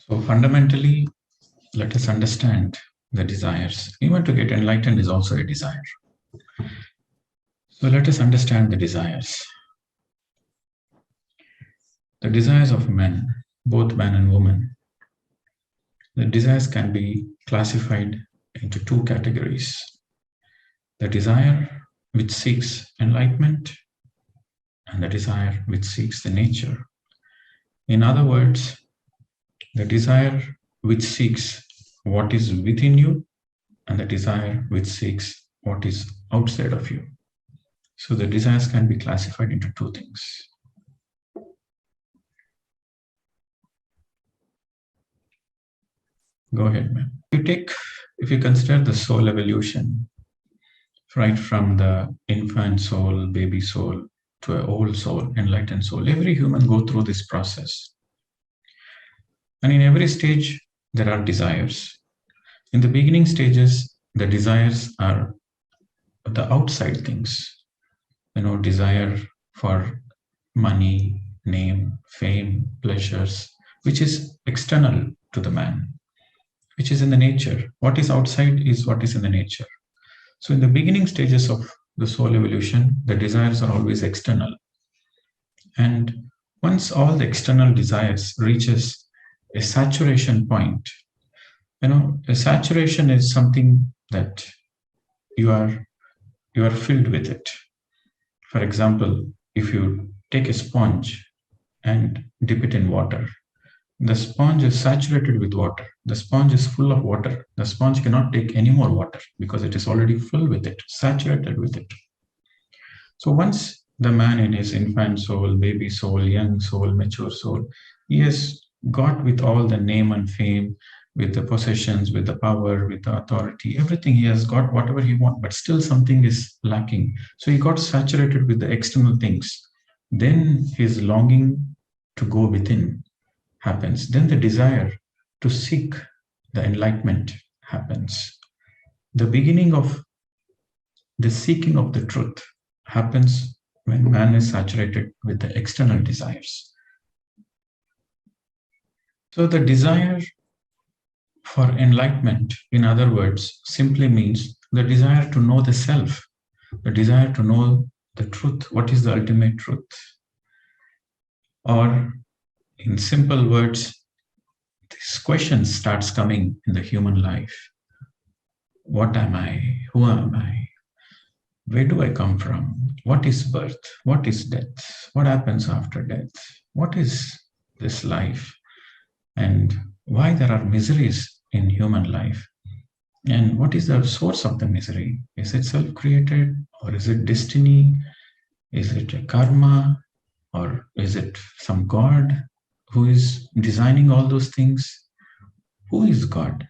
So fundamentally, let us understand the desires. Even to get enlightened is also a desire. So let us understand the desires. The desires of men, both man and woman. The desires can be classified into two categories. The desire which seeks enlightenment and the desire which seeks the nature. In other words, the desire which seeks what is within you and the desire which seeks what is outside of you. So the desires can be classified into two things. Go ahead, ma'am. If you consider the soul evolution, right from the infant soul, baby soul, to an old soul, enlightened soul, every human go through this process. And in every stage, there are desires. In the beginning stages, the desires are the outside things. Desire for money, name, fame, pleasures, which is external to the man, which is in the nature. What is outside is what is in the nature. So in the beginning stages of the soul evolution, the desires are always external. And once all the external desires reaches a saturation point, a saturation is something that you are filled with it. For example, if you take a sponge and dip it in water, the sponge is saturated with water. The sponge is full of water. The sponge cannot take any more water because it is already full with it, saturated with it. So once the man in his infant soul, baby soul, young soul, mature soul, he has got with all the name and fame, with the possessions, with the power, with the authority, everything. He has got whatever he wants, but still something is lacking. So he got saturated with the external things. Then his longing to go within happens. Then the desire to seek the enlightenment happens. The beginning of the seeking of the truth happens when man is saturated with the external desires. So the desire for enlightenment, in other words, simply means the desire to know the self, the desire to know the truth. What is the ultimate truth? Or in simple words, this question starts coming in the human life. What am I? Who am I? Where do I come from? What is birth? What is death? What happens after death? What is this life? And why there are miseries in human life? And what is the source of the misery? Is it self-created, or is it destiny? Is it a karma, or is it some God who is designing all those things? Who is God?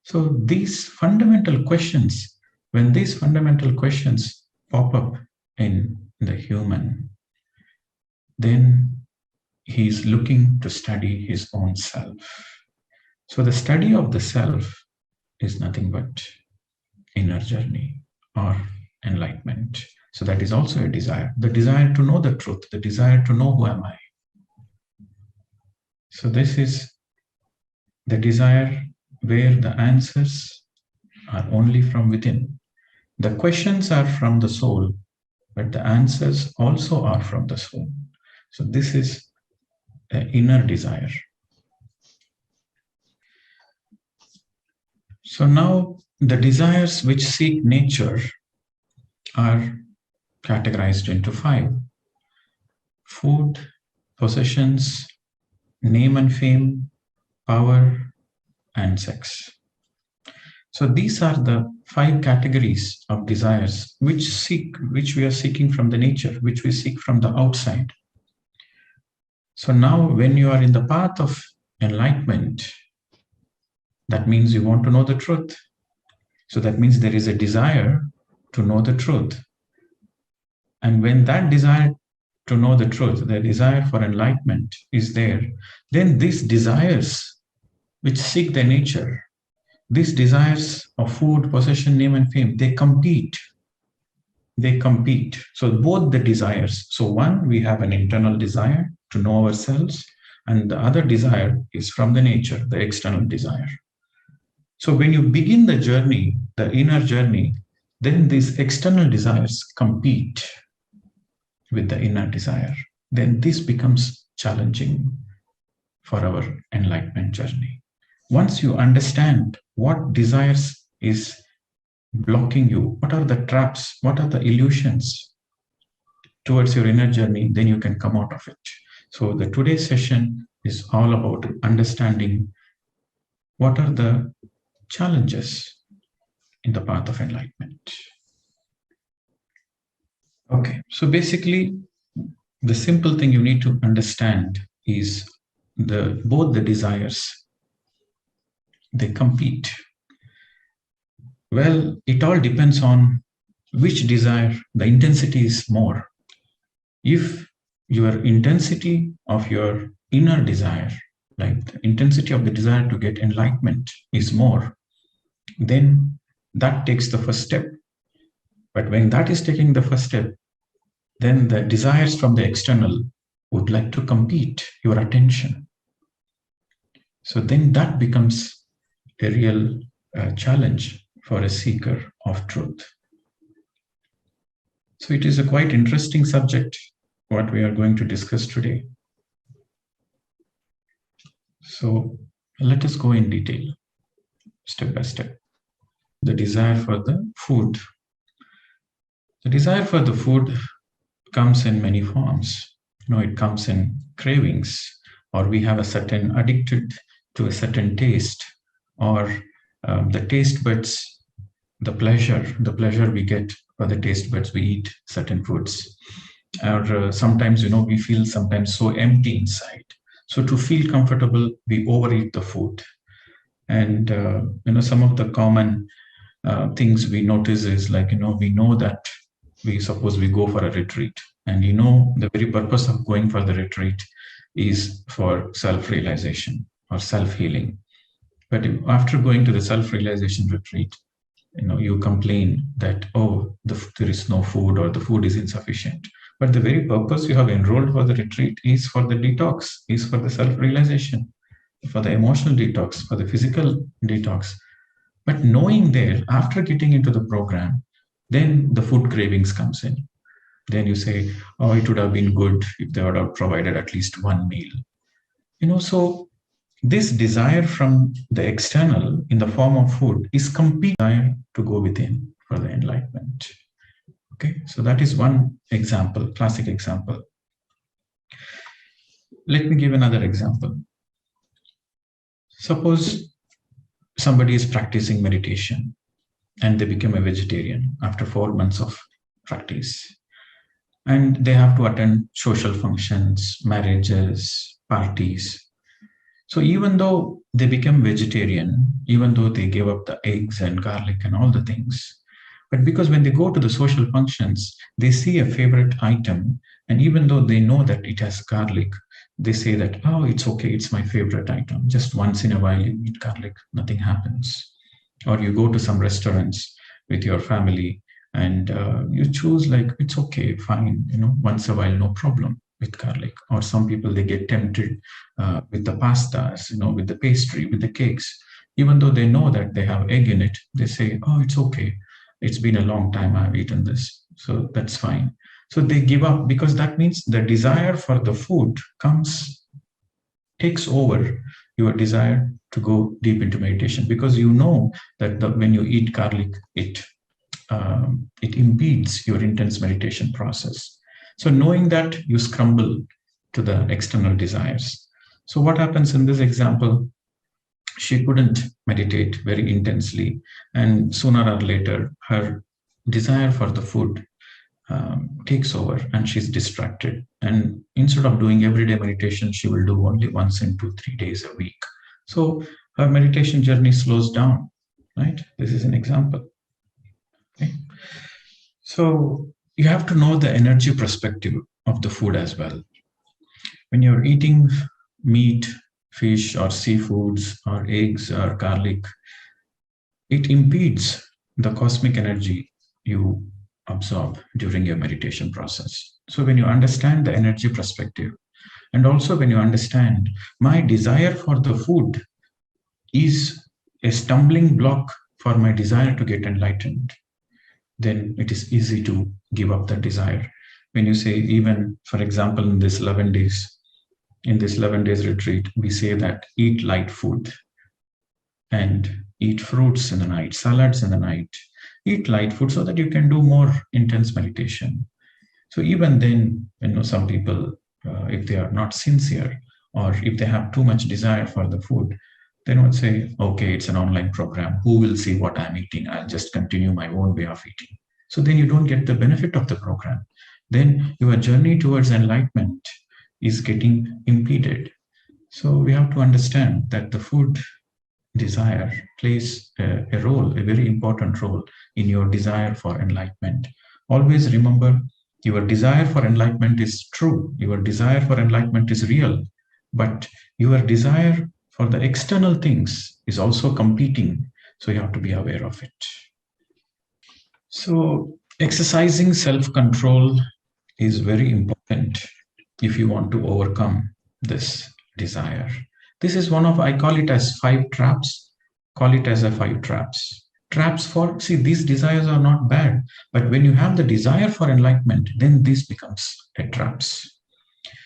So these fundamental questions, when these fundamental questions pop up in the human, then he is looking to study his own self. So the study of the self is nothing but inner journey or enlightenment. So that is also a desire. The desire to know the truth, the desire to know who am I. So this is the desire where the answers are only from within. The questions are from the soul, but the answers also are from the soul. So this is the inner desire. So now the desires which seek nature are categorized into 5. Food, possessions, name and fame, power, and sex. So these are the 5 categories of desires which we are seeking from the nature, which we seek from the outside. So now when you are in the path of enlightenment, that means you want to know the truth. So that means there is a desire to know the truth. And when that desire to know the truth, the desire for enlightenment is there, then these desires which seek the nature, these desires of food, possession, name, and fame, they compete. They compete. So both the desires. So one, we have an internal desire to know ourselves. and the other desire is from the nature, the external desire. So when you begin the journey, the inner journey, then these external desires compete with the inner desire. Then this becomes challenging for our enlightenment journey. Once you understand what desires is blocking you, what are the traps, what are the illusions towards your inner journey, then you can come out of it. So the today's session is all about understanding what are the challenges in the path of enlightenment. Okay, so basically, the simple thing you need to understand is both the desires, they compete. Well, it all depends on which desire, the intensity is more. If your intensity of your inner desire, like the intensity of the desire to get enlightenment is more, then that takes the first step. But when that is taking the first step, then the desires from the external would like to compete your attention. So then that becomes a real challenge for a seeker of truth. So it is a quite interesting subject, what we are going to discuss today. So let us go in detail, step by step. The desire for the food. The desire for the food comes in many forms. It comes in cravings, or we have a certain addicted to a certain taste, or the taste buds, the pleasure we get for the taste buds, we eat certain foods. Or sometimes, we feel sometimes so empty inside. So to feel comfortable, we overeat the food. And, some of the common things we notice is like, we know that suppose we go for a retreat, and the very purpose of going for the retreat is for self-realization or self-healing. But after going to the self-realization retreat, you complain that, there is no food, or the food is insufficient. But the very purpose you have enrolled for the retreat is for the detox, is for the self-realization, for the emotional detox, for the physical detox. But knowing there, after getting into the program, then the food cravings comes in. Then you say, it would have been good if they would have provided at least one meal. So this desire from the external in the form of food is complete desire to go within for the enlightenment. Okay, so that is one example, classic example. Let me give another example. Suppose somebody is practicing meditation and they become a vegetarian after 4 months of practice. And they have to attend social functions, marriages, parties. So even though they become vegetarian, even though they give up the eggs and garlic and all the things, but because when they go to the social functions, they see a favorite item, and even though they know that it has garlic, they say that, it's okay, it's my favorite item. Just once in a while you eat garlic, nothing happens. Or you go to some restaurants with your family, and you choose like, it's okay, fine, once a while, no problem with garlic. Or some people, they get tempted with the pastas, with the pastry, with the cakes. Even though they know that they have egg in it, they say, it's okay. It's been a long time I've eaten this, so that's fine. So they give up, because that means the desire for the food takes over your desire to go deep into meditation, because you know that when you eat garlic, it impedes your intense meditation process. So knowing that, you scramble to the external desires. So what happens in this example? She couldn't meditate very intensely, and sooner or later, her desire for the food takes over, and she's distracted. And instead of doing everyday meditation, she will do only once in 2-3 days a week. So her meditation journey slows down, right? This is an example. Okay. So you have to know the energy perspective of the food as well. When you're eating meat, fish, or seafoods, or eggs, or garlic, it impedes the cosmic energy you absorb during your meditation process. So when you understand the energy perspective, And also, when you understand my desire for the food is a stumbling block for my desire to get enlightened, then it is easy to give up that desire. When you say, even for example, in this 11 days retreat, we say that eat light food and eat fruits in the night, salads in the night, eat light food so that you can do more intense meditation. So even then, some people, if they are not sincere or if they have too much desire for the food, then would say, okay, it's an online program. Who will see what I'm eating? I'll just continue my own way of eating. So then you don't get the benefit of the program. Then your journey towards enlightenment is getting impeded. So we have to understand that the food desire plays a role, a very important role in your desire for enlightenment. Always remember, your desire for enlightenment is true, your desire for enlightenment is real, but your desire for the external things is also competing. So you have to be aware of it. So exercising self-control is very important if you want to overcome this desire. This is one of, I call it as 5 traps. Call it as a 5 traps. Traps for, see, these desires are not bad, but when you have the desire for enlightenment, then this becomes a traps.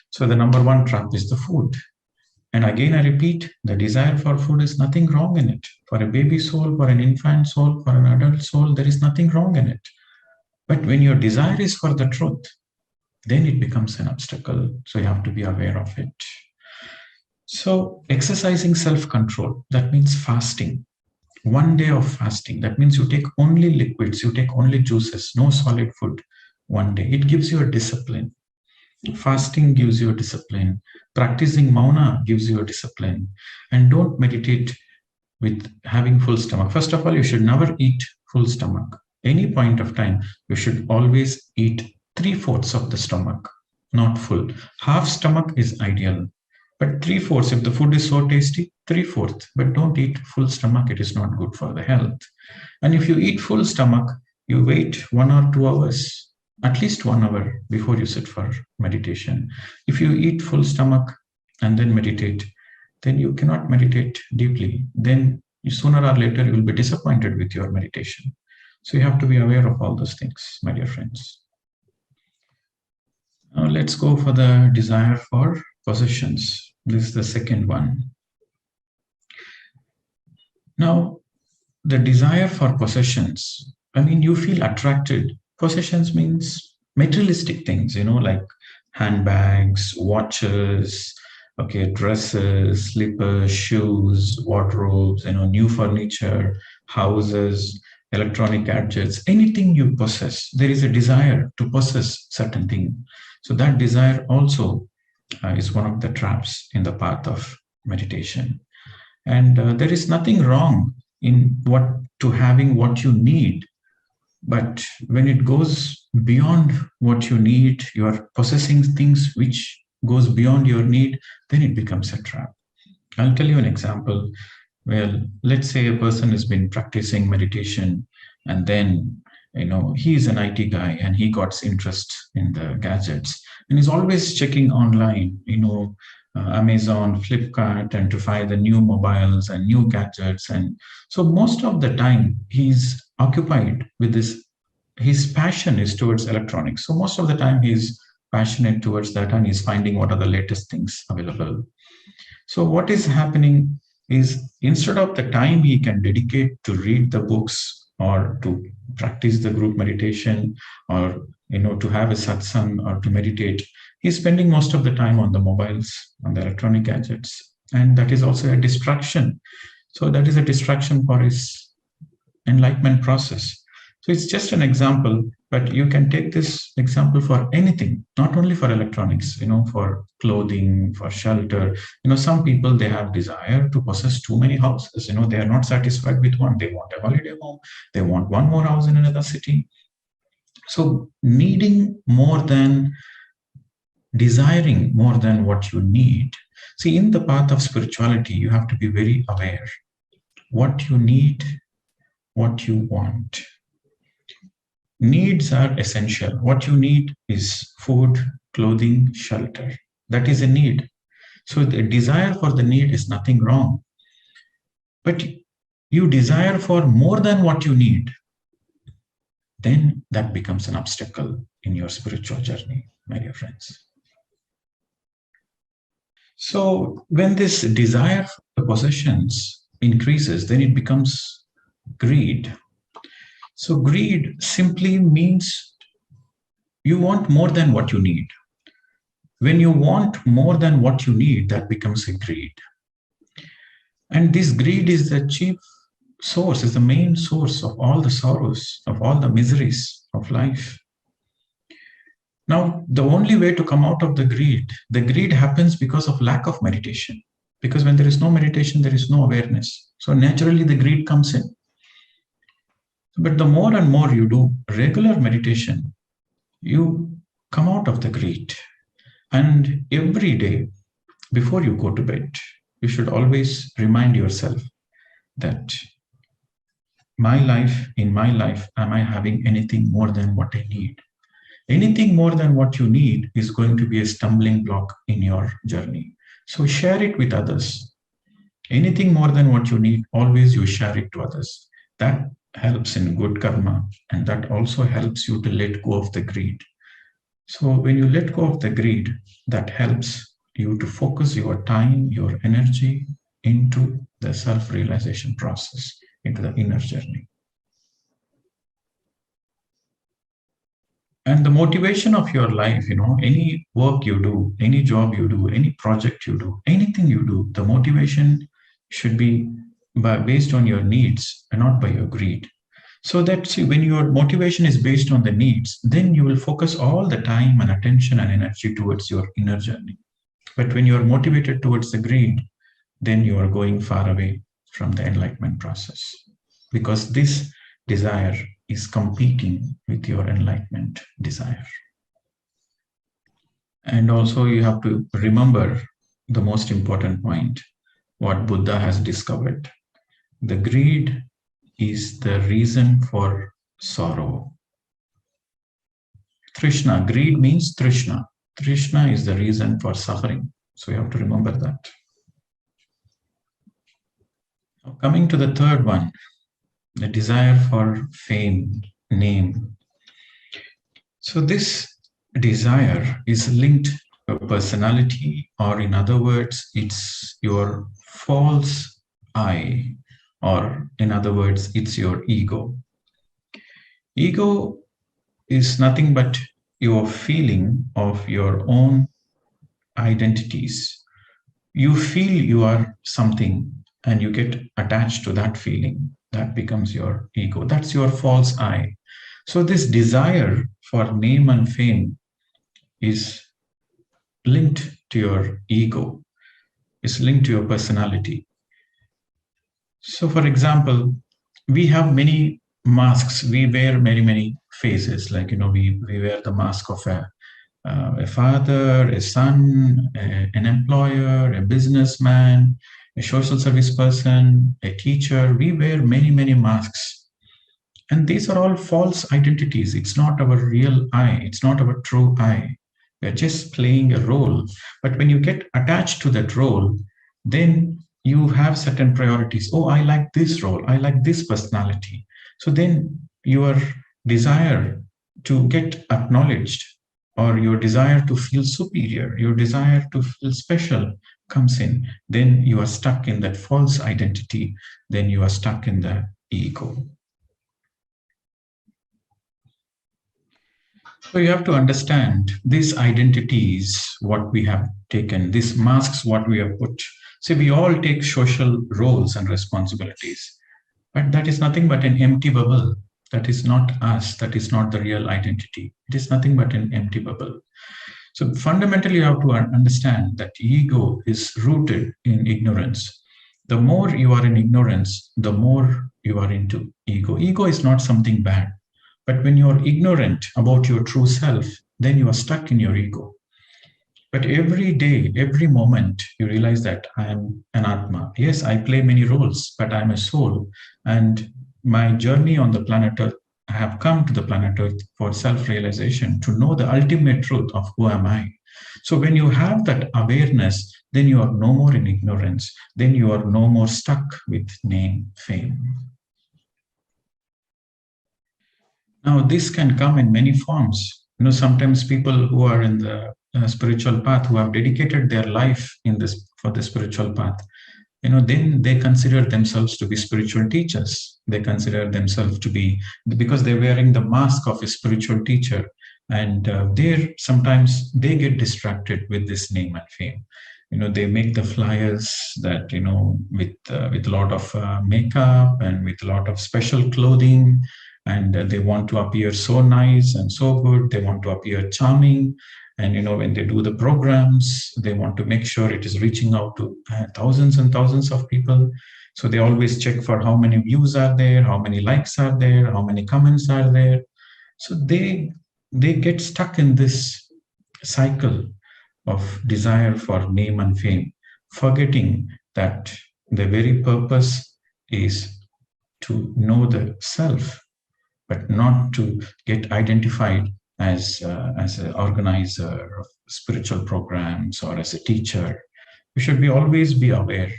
So the number 1 trap is the food. And again, I repeat, the desire for food is nothing wrong in it. For a baby soul, for an infant soul, for an adult soul, there is nothing wrong in it. But when your desire is for the truth, then it becomes an obstacle. So you have to be aware of it. So exercising self-control, that means fasting. 1 day of fasting, that means you take only liquids, you take only juices, no solid food 1 day. It gives you a discipline. Fasting gives you a discipline. Practicing mauna gives you a discipline. And don't meditate with having full stomach. First of all, you should never eat full stomach. Any point of time, you should always eat 3/4 of the stomach, not full. Half stomach is ideal, but 3/4, if the food is so tasty, 3/4, but don't eat full stomach. It is not good for the health. And if you eat full stomach, you wait 1 or 2 hours, at least 1 hour before you sit for meditation. If you eat full stomach and then meditate, then you cannot meditate deeply. Then sooner or later, you will be disappointed with your meditation. So you have to be aware of all those things, my dear friends. Now let's go for the desire for possessions. This is the second one. Now, the desire for possessions, I mean, you feel attracted. Possessions means materialistic things, like handbags, watches, okay, dresses, slippers, shoes, wardrobes, new furniture, houses, electronic gadgets, anything you possess, there is a desire to possess certain thing. So that desire also is one of the traps in the path of meditation. And there is nothing wrong in having what you need. But when it goes beyond what you need, you are possessing things which goes beyond your need, then it becomes a trap. I'll tell you an example. Well, let's say a person has been practicing meditation and then, he's an IT guy and he got interest in the gadgets and he's always checking online, Amazon, Flipkart, and to find the new mobiles and new gadgets. And so most of the time he's occupied with this. His passion is towards electronics. So most of the time he's passionate towards that and he's finding what are the latest things available. So what is happening is instead of the time he can dedicate to read the books or to practice the group meditation or to have a satsang or to meditate, he's spending most of the time on the mobiles, on the electronic gadgets. And that is also a distraction. So that is a distraction for his enlightenment process. So it's just an example, but you can take this example for anything, not only for electronics, for clothing, for shelter. Some people, they have desire to possess too many houses. They are not satisfied with one. They want a holiday home. They want one more house in another city. So needing more than desiring more than what you need. See, in the path of spirituality, you have to be very aware what you need, what you want. Needs are essential. What you need is food, clothing, shelter. That is a need. So the desire for the need is nothing wrong. But you desire for more than what you need, then that becomes an obstacle in your spiritual journey, my dear friends. So when this desire for possessions increases, then it becomes greed. So greed simply means you want more than what you need. When you want more than what you need, that becomes a greed. And this greed is the chief source, is the main source of all the sorrows, of all the miseries of life. Now, the only way to come out of the greed happens because of lack of meditation. Because when there is no meditation, there is no awareness. So naturally, the greed comes in. But the more and more you do regular meditation, you come out of the greed. And every day, before you go to bed, you should always remind yourself that in my life, am I having anything more than what I need? Anything more than what you need is going to be a stumbling block in your journey. So share it with others. Anything more than what you need, always you share it to others. That helps in good karma, and that also helps you to let go of the greed. So when you let go of the greed, that helps you to focus your time, your energy into the self-realization process, into the inner journey. And the motivation of your life, any work you do, any job you do, any project you do, anything you do, the motivation should be based on your needs and not by your greed. So that, see, when your motivation is based on the needs, then you will focus all the time and attention and energy towards your inner journey. But when you are motivated towards the greed, then you are going far away from the enlightenment process, because this desire is competing with your enlightenment desire. And also you have to remember the most important point, what Buddha has discovered. The greed is the reason for sorrow. Trishna, greed means Trishna. Trishna is the reason for suffering. So you have to remember that. Now, coming to the third one, the desire for fame, name. So this desire is linked to a personality, or in other words, it's your false I, or in other words, it's your ego. Ego is nothing but your feeling of your own identities. You feel you are something and you get attached to that feeling. That becomes your ego. That's your false I. So this desire for name and fame is linked to your ego, is linked to your personality. So for example, we have many masks. We wear many faces. Like, we wear the mask of a father, a son, an employer, a businessman, a social service person, a teacher. We wear many masks. And these are all false identities. It's not our real I. It's not our true I. We're just playing a role. But when you get attached to that role, then you have certain priorities. Oh, I like this role. I like this personality. So then your desire to get acknowledged, or your desire to feel superior, your desire to feel special comes in. Then you are stuck in that false identity. Then you are stuck in the ego. So you have to understand these identities, what we have taken, these masks, what we have put. See, we all take social roles and responsibilities, but that is nothing but an empty bubble. That is not us. That is not the real identity. It is nothing but an empty bubble. So fundamentally, you have to understand that ego is rooted in ignorance. The more you are in ignorance, the more you are into ego. Ego is not something bad. But when you are ignorant about your true self, then you are stuck in your ego. But every day, every moment, you realize that I am an Atma. Yes, I play many roles, but I am a soul. And my journey on the planet Earth, I have come to the planet Earth for self-realization, to know the ultimate truth of who am I. So when you have that awareness, then you are no more in ignorance. Then you are no more stuck with name, fame. Now, this can come in many forms. Sometimes people who are in the spiritual path, who have dedicated their life in this for the spiritual path, then they consider themselves to be spiritual teachers. They consider themselves to be, because they're wearing the mask of a spiritual teacher, and they sometimes they get distracted with this name and fame. They make the flyers that with a lot of makeup and with a lot of special clothing, and they want to appear so nice and so good. They want to appear charming, and when they do the programs, they want to make sure it is reaching out to thousands and thousands of people. So they always check for how many views are there, how many likes are there, how many comments are there. So they get stuck in this cycle of desire for name and fame, forgetting that the very purpose is to know the self, but not to get identified as an organizer of spiritual programs or as a teacher. You should be always be aware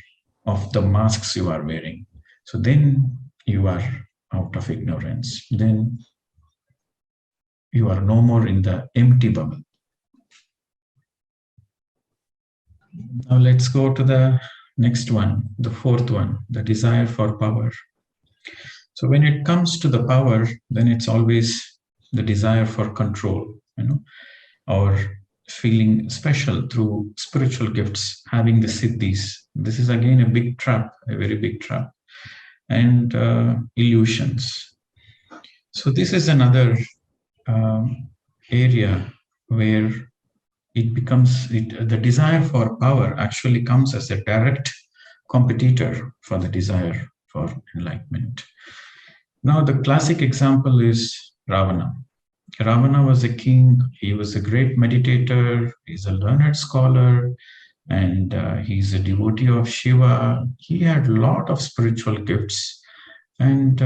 of the masks you are wearing. So then you are out of ignorance. Then you are no more in the empty bubble. Now let's go to the next one, the fourth one, the desire for power. So when it comes to the power, then it's always the desire for control, or feeling special through spiritual gifts, having the siddhis. This is again a big trap, a very big trap, and illusions. So this is another area where the desire for power actually comes as a direct competitor for the desire for enlightenment. Now, the classic example is Ravana. Ravana was a king. He was a great meditator. He's a learned scholar, and he's a devotee of Shiva. He had a lot of spiritual gifts, and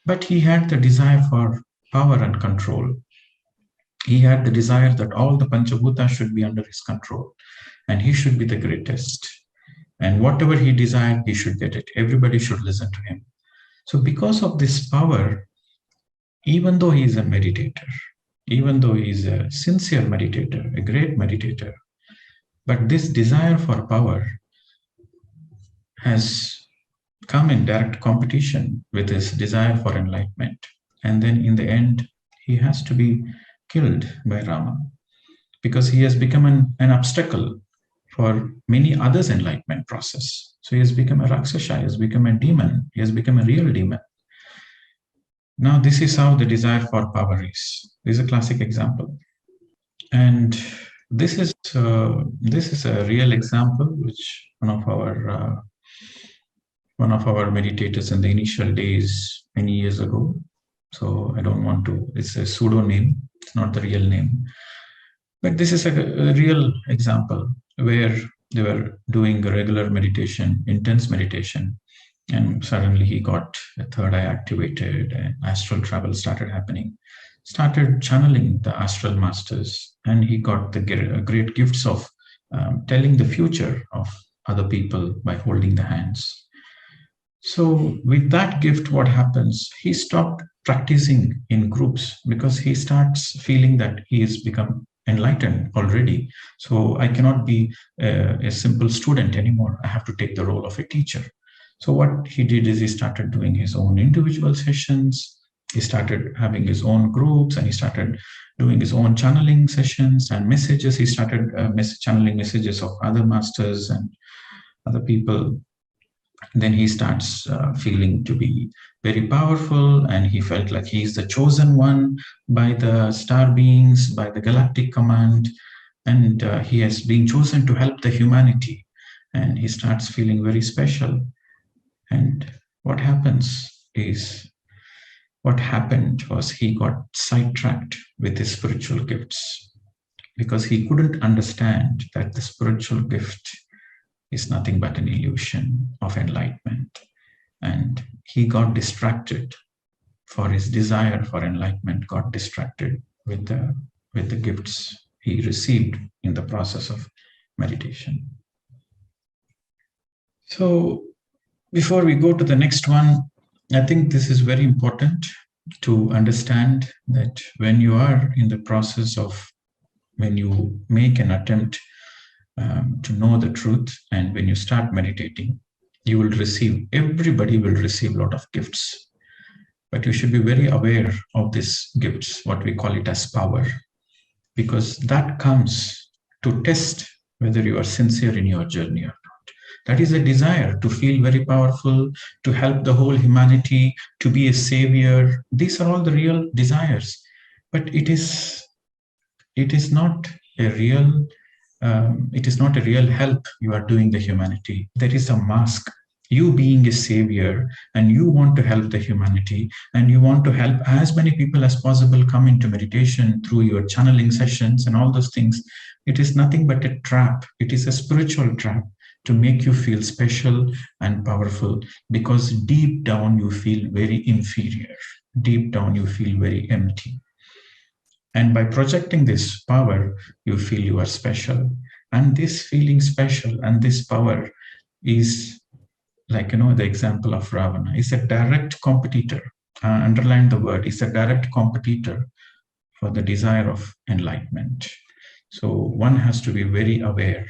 but he had the desire for power and control. He had the desire that all the Panchabhutas should be under his control, and he should be the greatest. And whatever he desired, he should get it. Everybody should listen to him. So because of this power, even though he is a meditator, even though he is a sincere meditator, a great meditator, but this desire for power has come in direct competition with his desire for enlightenment. And then in the end, he has to be killed by Rama because he has become an obstacle for many others' enlightenment process. So he has become a Rakshasa, he has become a demon, he has become a real demon. Now, this is how the desire for power is. This is a classic example. And this is a real example which one of our meditators in the initial days many years ago. So I don't want to. It's a pseudonym. It's not the real name. But this is a real example where they were doing a regular meditation, intense meditation, and suddenly he got a third eye activated and astral travel started happening. Started channeling the astral masters, and he got the great gifts of telling the future of other people by holding the hands. So with that gift, what happens? He stopped practicing in groups because he starts feeling that he has become enlightened already. So I cannot be a simple student anymore. I have to take the role of a teacher. So what he did is he started doing his own individual sessions. He started having his own groups, and he started doing his own channeling sessions and messages. He started channeling messages of other masters and other people. Then he starts feeling to be very powerful, and he felt like he's the chosen one by the star beings, by the galactic command, and he has been chosen to help the humanity, and he starts feeling very special. And what happened was he got sidetracked with his spiritual gifts because he couldn't understand that the spiritual gift is nothing but an illusion of enlightenment. And he got distracted for his desire for enlightenment, got distracted with the gifts he received in the process of meditation. So before we go to the next one, I think this is very important to understand that when you are in the process of, when you make an attempt to know the truth, and when you start meditating, you will receive, everybody will receive a lot of gifts. But you should be very aware of these gifts, what we call it as power, because that comes to test whether you are sincere in your journey or not. That is a desire to feel very powerful, to help the whole humanity, to be a savior. These are all the real desires. But it is not a real it is not a real help you are doing the humanity. There is a mask. You being a savior, and you want to help the humanity, and you want to help as many people as possible come into meditation through your channeling sessions and all those things. It is nothing but a trap. It is a spiritual trap to make you feel special and powerful, because deep down you feel very inferior. Deep down you feel very empty. And by projecting this power, you feel you are special. And this feeling special and this power is like, the example of Ravana is a direct competitor. Underline the word, is a direct competitor for the desire of enlightenment. So one has to be very aware.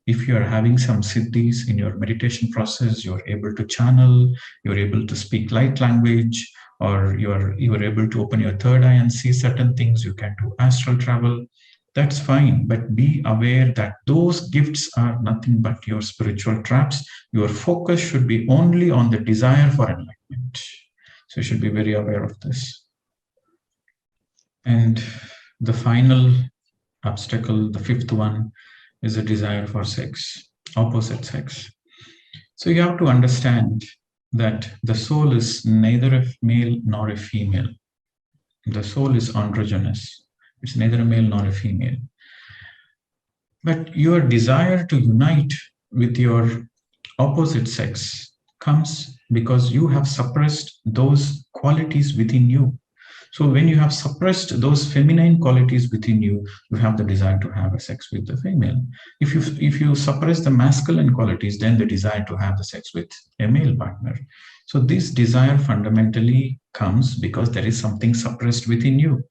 If you are having some siddhis in your meditation process, you're able to channel, you're able to speak light language, or you're able to open your third eye and see certain things, you can do astral travel, that's fine. But be aware that those gifts are nothing but your spiritual traps. Your focus should be only on the desire for enlightenment. So you should be very aware of this. And the final obstacle, the fifth one, is a desire for sex, opposite sex. So you have to understand that the soul is neither a male nor a female. The soul is androgynous. It's neither a male nor a female. But your desire to unite with your opposite sex comes because you have suppressed those qualities within you. So when you have suppressed those feminine qualities within you, you have the desire to have a sex with the female. If you suppress the masculine qualities, then the desire to have the sex with a male partner. So this desire fundamentally comes because there is something suppressed within you.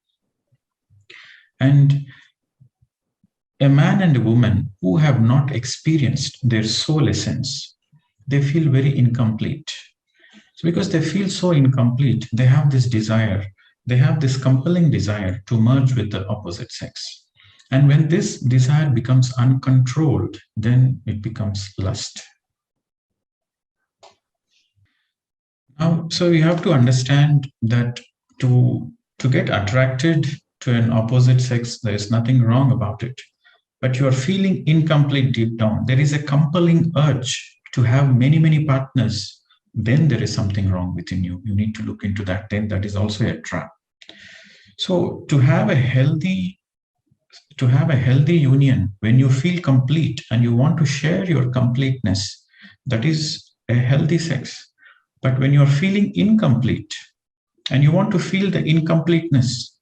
And a man and a woman who have not experienced their soul essence, they feel very incomplete. So because they feel so incomplete, they have this desire. They have this compelling desire to merge with the opposite sex. And when this desire becomes uncontrolled, then it becomes lust. Now, so you have to understand that to get attracted to an opposite sex, there is nothing wrong about it. But you are feeling incomplete deep down. There is a compelling urge to have many, many partners. Then there is something wrong within you. You need to look into that. Then that is also a trap. So to have a healthy union, when you feel complete and you want to share your completeness, that is a healthy sex. But when you're feeling incomplete and you want to feel the incompleteness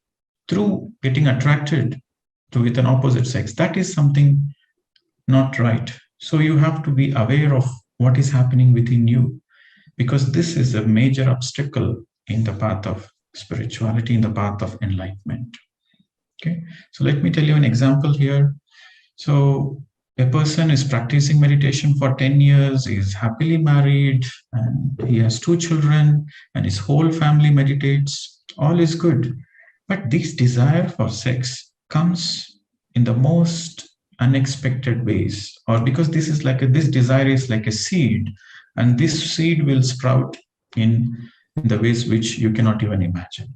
through getting attracted to with an opposite sex, that is something not right. So you have to be aware of what is happening within you, because this is a major obstacle in the path of spirituality, in the path of enlightenment. Okay, so let me tell you an example here. So a person is practicing meditation for 10 years, is happily married, and he has 2 children, and his whole family meditates. All is good. But this desire for sex comes in the most unexpected ways, or because this desire is like a seed, and this seed will sprout in the ways which you cannot even imagine.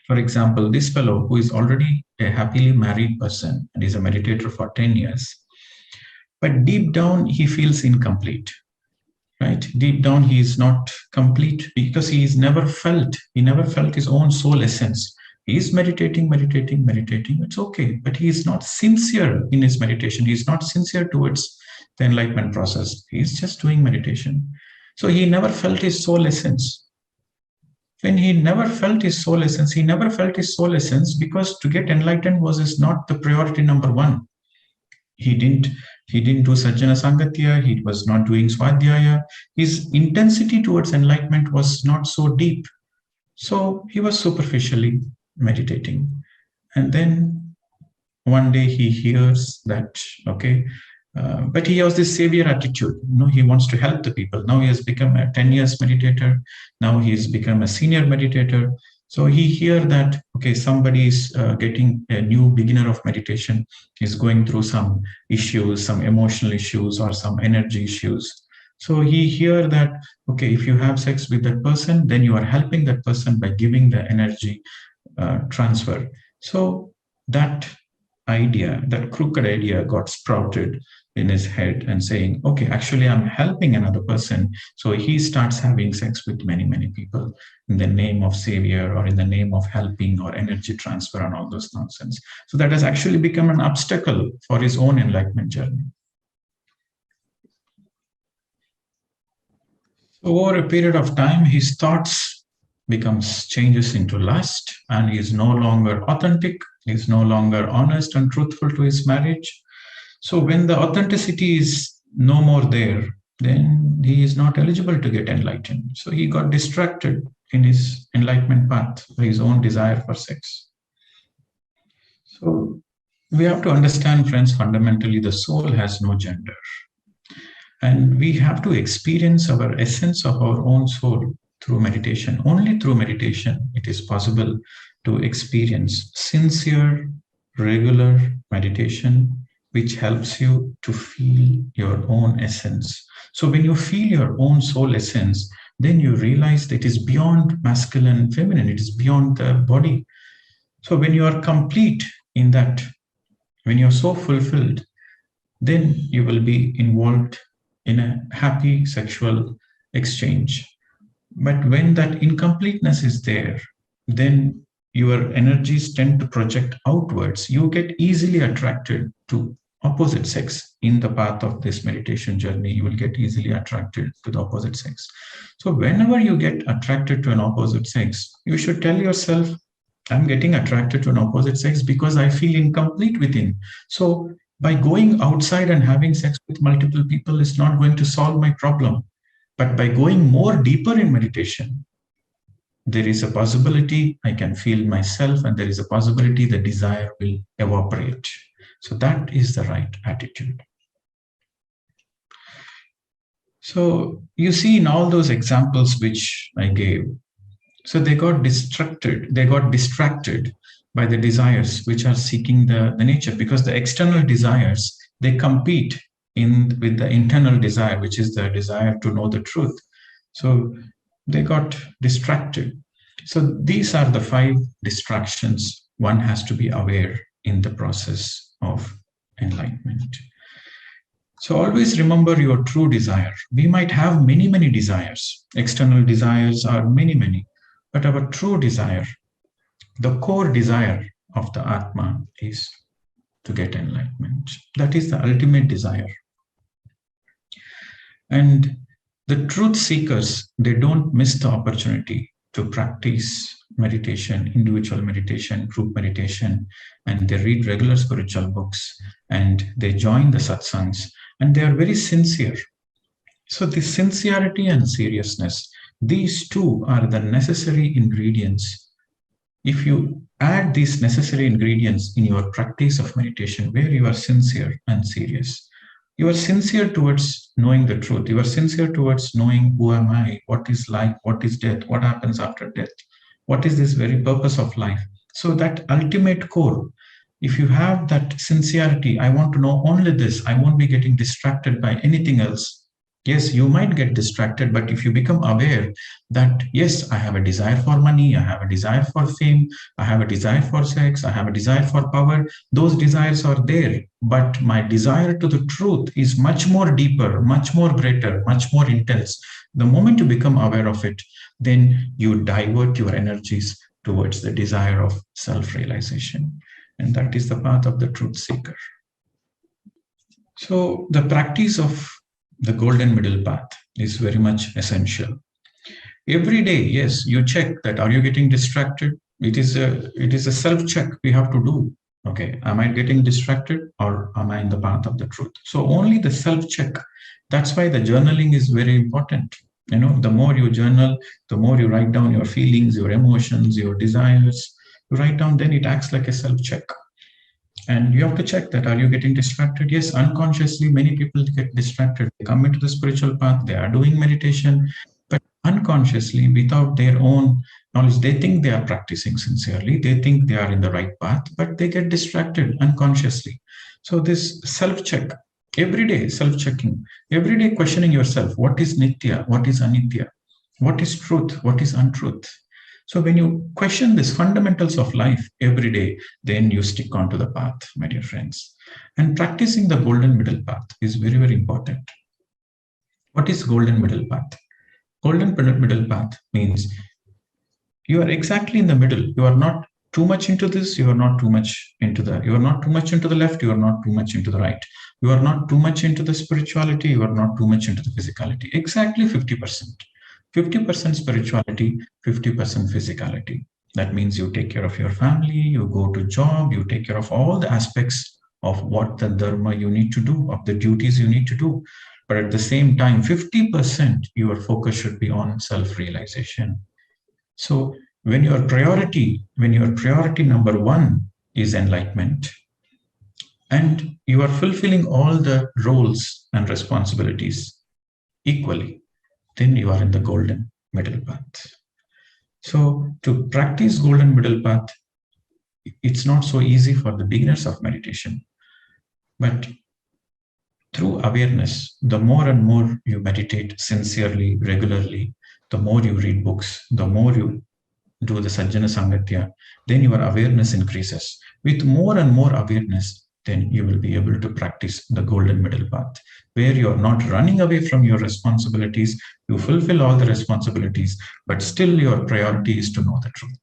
For example, this fellow who is already a happily married person and is a meditator for 10 years, but deep down he feels incomplete, right? Deep down he is not complete because he never felt his own soul essence. He is meditating. It's okay, but he is not sincere in his meditation. He is not sincere towards the enlightenment process. He is just doing meditation. So he never felt his soul essence. when he never felt his soul essence. He never felt his soul essence because to get enlightened was not the priority number one. He didn't he didn't do Sajjana Sangatya, he was not doing Swadhyaya. His intensity towards enlightenment was not so deep. So he was superficially meditating. And then one day he hears that, okay, but he has this savior attitude. He wants to help the people. Now he has become a 10 years meditator. Now he has become a senior meditator. So he hear that, okay, somebody is getting a new beginner of meditation, is going through some issues, some emotional issues or some energy issues. So he hear that, okay, if you have sex with that person, then you are helping that person by giving the energy transfer. So that idea, that crooked idea got sprouted in his head and saying, okay, actually, I'm helping another person. So he starts having sex with many, many people in the name of savior or in the name of helping or energy transfer and all those nonsense. So that has actually become an obstacle for his own enlightenment journey. So over a period of time, his thoughts becomes changes into lust, and he is no longer authentic. He is no longer honest and truthful to his marriage. So when the authenticity is no more there, then he is not eligible to get enlightened. So he got distracted in his enlightenment path by his own desire for sex. So we have to understand, friends, fundamentally the soul has no gender. And we have to experience our essence of our own soul through meditation. Only through meditation it is possible to experience sincere, regular meditation, which helps you to feel your own essence. So when you feel your own soul essence, then you realize that it is beyond masculine, feminine, it is beyond the body. So when you are complete in that, when you're so fulfilled, then you will be involved in a happy sexual exchange. But when that incompleteness is there, then your energies tend to project outwards. You get easily attracted to opposite sex. In the path of this meditation journey, you will get easily attracted to the opposite sex. So whenever you get attracted to an opposite sex, you should tell yourself, I'm getting attracted to an opposite sex because I feel incomplete within. So by going outside and having sex with multiple people is not going to solve my problem. But by going more deeper in meditation, there is a possibility I can feel myself, and there is a possibility the desire will evaporate. So that is the right attitude. So you see in all those examples which I gave, so they got distracted by the desires which are seeking the nature, because the external desires, they compete with the internal desire, which is the desire to know the truth. So they got distracted. So these are the 5 distractions one has to be aware in the process of enlightenment. So always remember your true desire. We might have many, many desires. External desires are many, many. But our true desire, the core desire of the Atma, is to get enlightenment. That is the ultimate desire. And the truth seekers, they don't miss the opportunity to practice meditation, individual meditation, group meditation, and they read regular spiritual books, and they join the satsangs, and they are very sincere. So the sincerity and seriousness, these two are the necessary ingredients. If you add these necessary ingredients in your practice of meditation, where you are sincere and serious, you are sincere towards knowing the truth. You are sincere towards knowing who am I, what is life, what is death, what happens after death, what is this very purpose of life. So that ultimate core, if you have that sincerity, I want to know only this, I won't be getting distracted by anything else. Yes, you might get distracted, but if you become aware that, yes, I have a desire for money, I have a desire for fame, I have a desire for sex, I have a desire for power, those desires are there. But my desire to the truth is much more deeper, much more greater, much more intense. The moment you become aware of it, then you divert your energies towards the desire of self-realization. And that is the path of the truth seeker. So the practice of the golden middle path is very much essential. Every day, yes, you check that are you getting distracted? It is a self check we have to do. Okay, am I getting distracted or am I in the path of the truth? So only the self check. That's why the journaling is very important. The more you journal, the more you write down your feelings, your emotions, your desires. You write down, then it acts like a self check. And you have to check that are you getting distracted? Yes, unconsciously many people get distracted. They come into the spiritual path, they are doing meditation, but unconsciously, without their own knowledge, they think they are practicing sincerely, they think they are in the right path, but they get distracted unconsciously. So this self check, every day self checking, every day questioning yourself, what is nitya, what is anitya, what is truth, what is untruth. So when you question these fundamentals of life every day, then you stick onto the path, my dear friends. And practicing the golden middle path is very, very important. What is golden middle path? Golden middle path means you are exactly in the middle. You are not too much into this, you are not too much into the, you are not too much into the left, you are not too much into the right. You are not too much into the spirituality, you are not too much into the physicality. Exactly 50%. 50% spirituality, 50% physicality. That means you take care of your family, you go to job, you take care of all the aspects of what the dharma you need to do, of the duties you need to do. But at the same time, 50% your focus should be on self-realization. So when your priority number one is enlightenment, and you are fulfilling all the roles and responsibilities equally, then you are in the golden middle path. So to practice golden middle path, it's not so easy for the beginners of meditation, but through awareness, the more and more you meditate sincerely, regularly, the more you read books, the more you do the Sajjana Sangatya, then your awareness increases. With more and more awareness, then you will be able to practice the golden middle path, where you are not running away from your responsibilities. You fulfill all the responsibilities, but still your priority is to know the truth.